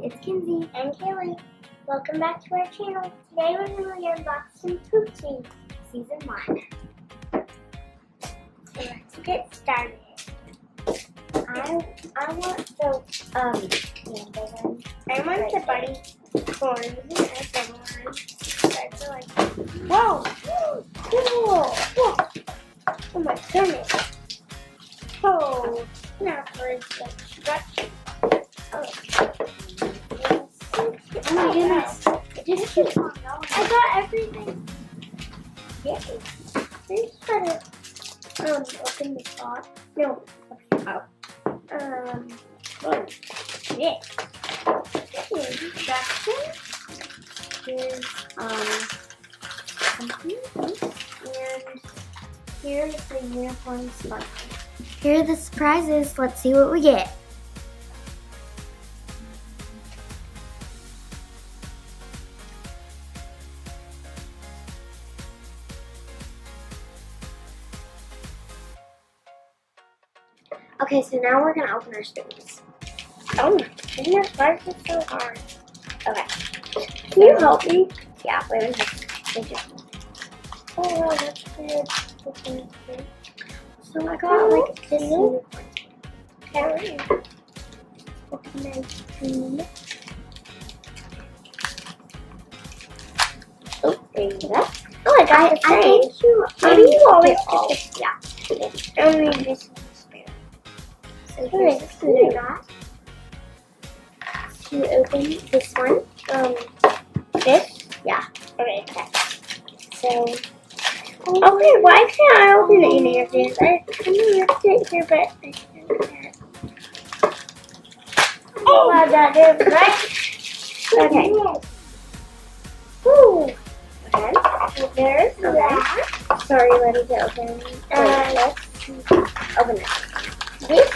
It's Kinsey and Kaylee. Welcome back to our channel. Today we're going to be unboxing Poopsie Season 1. So let's get started. I want the candle one. I want the bunny corn. I don't want. I feel like, whoa! Cool! Whoa. Oh my goodness! Oh, now for instructions. Oh my goodness. It just keeps on going. I got everything. Yay. We just gotta open the top. No. Oh. Yeah. Instructions. Here's something. And here's the unicorn sparkle. Here are the surprises. Let's see what we get. Okay, so now we're going to open our spoons. Oh my goodness, why is it so hard? Okay. Can you help me? Yeah, wait. Oh, wow, that's good. So I got like this unicorn. Okay. Open my spoon. Oh, there you go. Oh, I got the same. I think you always all. Yeah. I only need this. So here's the spoon I got to open this one. This? Yeah. Okay. So, okay, why can't I open any of these? I know it's it here, but I can't. Oh, wow, that is right. Okay. Ooh. Okay. So there's that. Sorry, ready to open. Let's open it. This?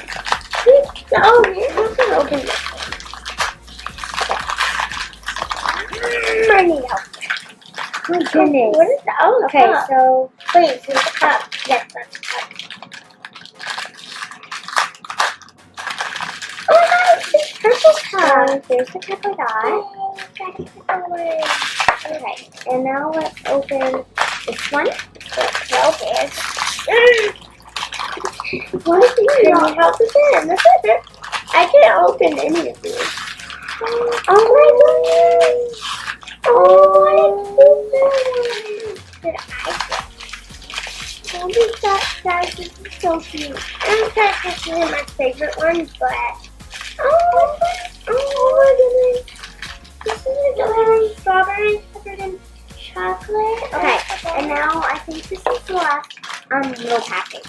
Oh, you can open this. Okay. I need help. My goodness. What is that? Oh, okay, cup. So wait, so the cup. Yes, that's the cup. Oh my god, it's this purple cup. There's the cup I got. Okay, and now let's open this one. It's so big. Why do you need help with it? This is it. I can't open any of these. Oh my goodness! Oh, what did I get? Oh, this is so cute. I'm kind of this is my favorite one, but oh my goodness! This is a strawberries covered in chocolate. Okay, and now I think this is the last little package.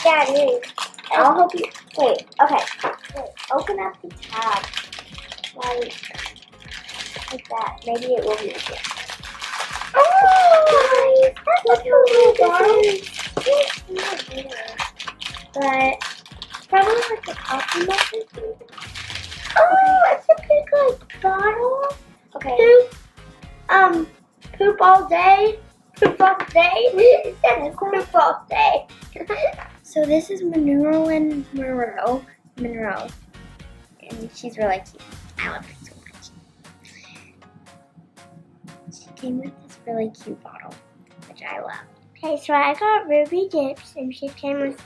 Yeah, it is. I'll help you. Wait, okay. Wait, open up the tab. Like that. Maybe it will be easier. Oh, guys! That's so good. But probably like a coffee mug. Oh, it's a big like bottle. Okay. Poop all day. Poop all day. It says poop all day. So this is Monroe. And she's really cute. I love her so much. She came with this really cute bottle, which I love. Okay, so I got Ruby Dips, and she came with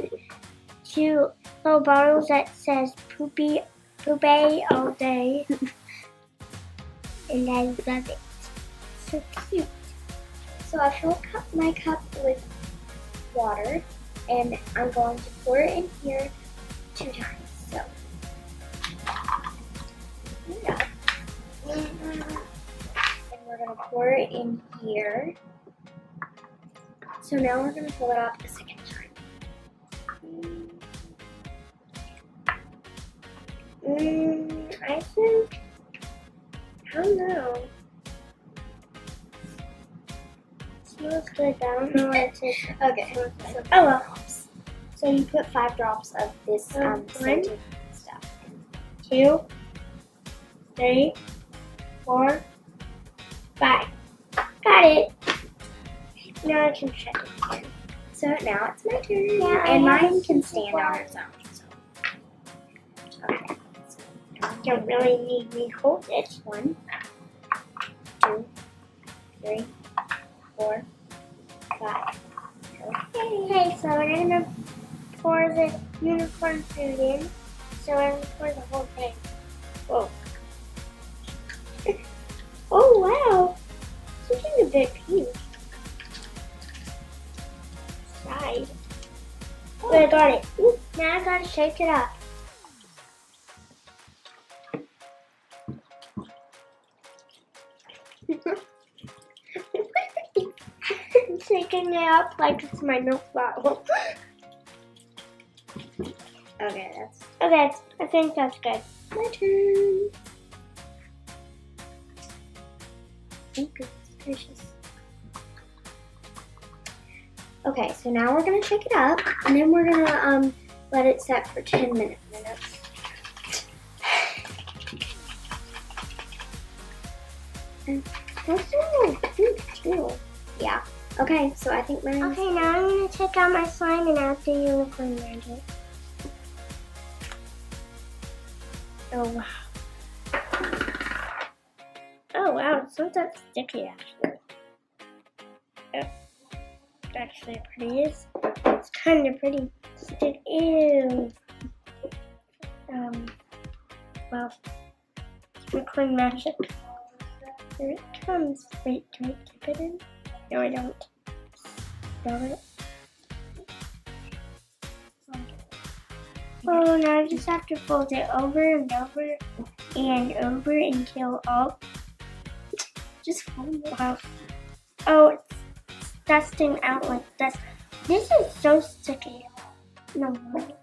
2 little bottles that says Poopie all day. And I love it. So cute. So I filled my cup with water. And I'm going to pour it in here 2 times. So, yeah. And we're going to pour it in here. So now we're going to fill it up a second time. I think, I don't know. Smells good. I don't know what it tastes like. Okay. Oh well. So you put 5 drops of this scented stuff in. 2, 3, 4, 5. Got it. Now I can check it again. So now it's my turn. Yeah, and mine can stand on its own. So. Okay. So Don't really need me to hold it. 1, 2, 3, 4, 5. Okay, so we're gonna pour the unicorn food in. So I'm gonna pour the whole thing. Whoa. Oh wow! It's looking a bit pink. Side. Oh, I got it. Ooh, now I gotta shake it up. I'm shaking it up like it's my milk bottle. Okay, Okay, I think that's good. my turn. Oh, goodness gracious. Okay, so now we're gonna shake it up, and then we're gonna let it set for 10 minutes. That's really pink too. Yeah. Okay, so I think mine. Okay, now I'm gonna take out my slime and add the unicorn magic. Oh wow. Oh wow, it's not that sticky actually. Oh, it actually pretty is. It's kind of pretty sticky. Ew. Well, unicorn magic. Here it comes. Wait, do I dip it in? No, I don't. Spell it. Oh, now I just have to fold it over and over and over until all. Just fold it out. Oh, it's dusting out like this. This is so sticky. No way.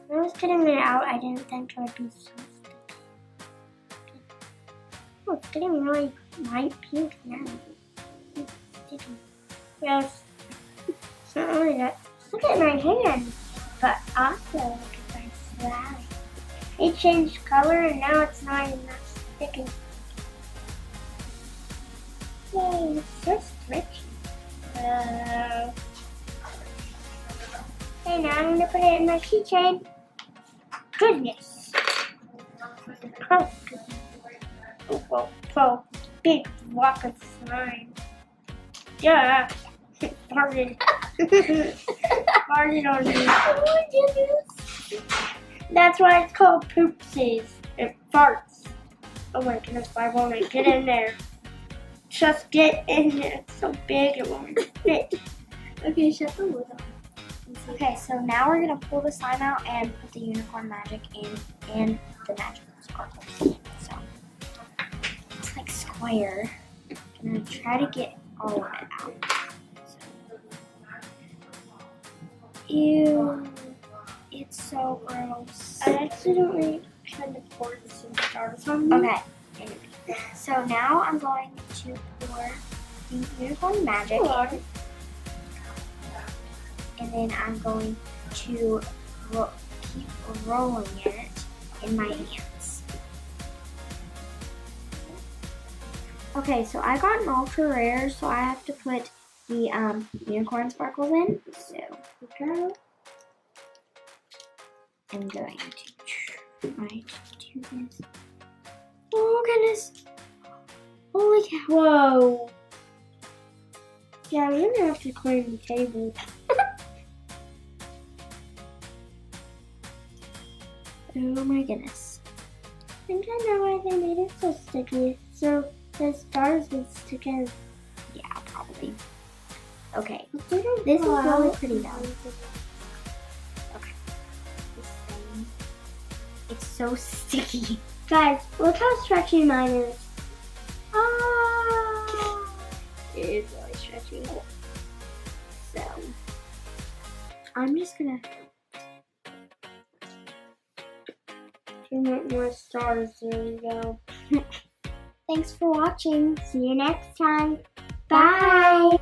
When I was getting it out, I didn't think it would be so sticky. Oh, it's getting really light pink now. It's sticky. Yes. It's not only that. Look at my hand. But also, look at my slime. It changed color and now it's not even that sticky. Yay, it's so stretchy. Okay, now I'm going to put it in my keychain. Goodness. Oh, goodness. Oh, big block of slime. Yeah. It farted. Farted on me. Oh my goodness. That's why it's called Poopsies. It farts. Oh my goodness, why won't it get in there? Just get in there. It's so big it won't fit. Okay, shut the lid on. Okay, so now we're gonna pull the slime out and put the unicorn magic in and the magical sparkles. So it's like square. I'm gonna try to get all of it out. Ew, it's so gross. I accidentally kind of poured some stars on me. Okay, so now I'm going to pour the unicorn magic in, and then I'm going to keep rolling it in my hands. Okay, so I got an ultra rare, so I have to put the unicorn sparkles in. So okay. I'm going to try to do this. Oh goodness! Holy cow! Whoa. Yeah, we're gonna have to clean the table. Oh my goodness. I think I know why they made it so sticky. So the stars would stick in. Yeah, probably. Okay. This This is really pretty though. Okay. This thing. It's so sticky. Guys, look how stretchy mine is. Ah! It is really stretchy. So I'm just gonna. If you want more stars, there you go. Thanks for watching. See you next time. Bye.